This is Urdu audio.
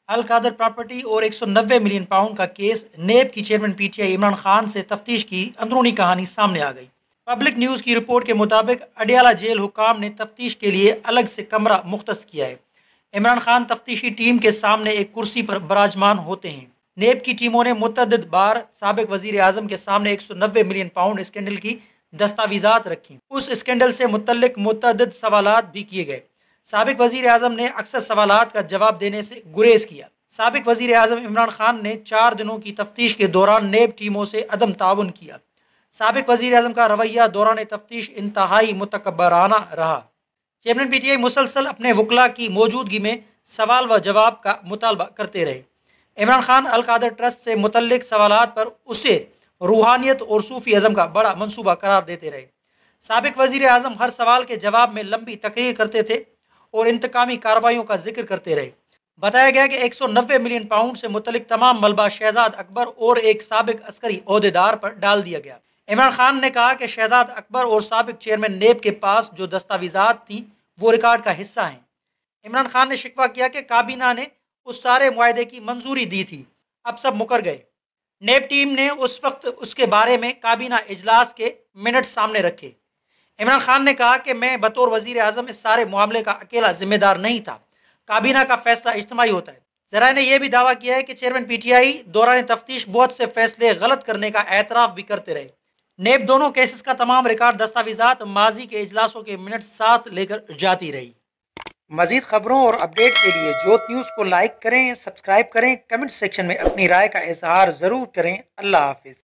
القادر پراپرٹی اور 190 ملین پاؤنڈ کا کیس، نیب کی chairman P T I Imran Khan سے تفتیش کی اندرونی کہانی سامنے آ گئی۔ پبلک نیوز کی رپورٹ کے مطابق اڈیالہ جیل حکام نے تفتیش کے لیے الگ سے کمرہ مختص کیا ہے۔ عمران خان تفتیشی ٹیم کے سامنے ایک کرسی پر براجمان ہوتے ہیں۔ نیب کی ٹیموں نے متعدد بار سابق وزیر اعظم کے سامنے 190 ملین پاؤنڈ اسکینڈل کی دستاویزات رکھیں۔ اس اسکینڈل سے متعلق متعدد سوالات بھی کیے گئے۔ سابق وزیر اعظم نے اکثر سوالات کا جواب دینے سے گریز کیا۔ سابق وزیر اعظم عمران خان نے 4 دنوں کی تفتیش کے دوران نیب ٹیموں سے عدم تعاون کیا۔ سابق وزیر اعظم کا رویہ دوران تفتیش انتہائی متکبرانہ رہا۔ چیئرمین پی ٹی آئی مسلسل اپنے وکلاء کی موجودگی میں سوال و جواب کا مطالبہ کرتے رہے۔ عمران خان القادر ٹرسٹ سے متعلق سوالات پر اسے روحانیت اور صوفی ازم کا بڑا منصوبہ قرار دیتے رہے۔ سابق وزیر اعظم ہر سوال کے جواب میں لمبی تقریر کرتے تھے اور انتقامی کارروائیوں کا ذکر کرتے رہے۔ بتایا گیا کہ 190 ملین پاؤنڈ سے متعلق تمام ملبہ شہزاد اکبر اور ایک سابق عسکری عہدیدار پر ڈال دیا گیا۔ عمران خان نے کہا کہ شہزاد اکبر اور سابق چیئرمین نیب کے پاس جو دستاویزات تھیں وہ ریکارڈ کا حصہ ہیں۔ عمران خان نے شکوہ کیا کہ کابینہ نے اس سارے معاہدے کی منظوری دی تھی، اب سب مکر گئے۔ نیب ٹیم نے اس وقت اس کے بارے میں کابینہ اجلاس کے منٹ سامنے رکھے۔ عمران خان نے کہا کہ میں بطور وزیر اعظم اس سارے معاملے کا اکیلا ذمہ دار نہیں تھا، کابینہ کا فیصلہ اجتماعی ہوتا ہے۔ ذرائع نے یہ بھی دعویٰ کیا ہے کہ چیئرمین پی ٹی آئی دوران تفتیش بہت سے فیصلے غلط کرنے کا اعتراف بھی کرتے رہے۔ نیب دونوں کیسز کا تمام ریکارڈ دستاویزات ماضی کے اجلاسوں کے منٹ ساتھ لے کر جاتی رہی۔ مزید خبروں اور اپڈیٹ کے لیے جوت نیوز کو لائک کریں، سبسکرائب کریں، کمنٹ سیکشن میں اپنی رائے کا اظہار ضرور کریں۔ اللہ حافظ۔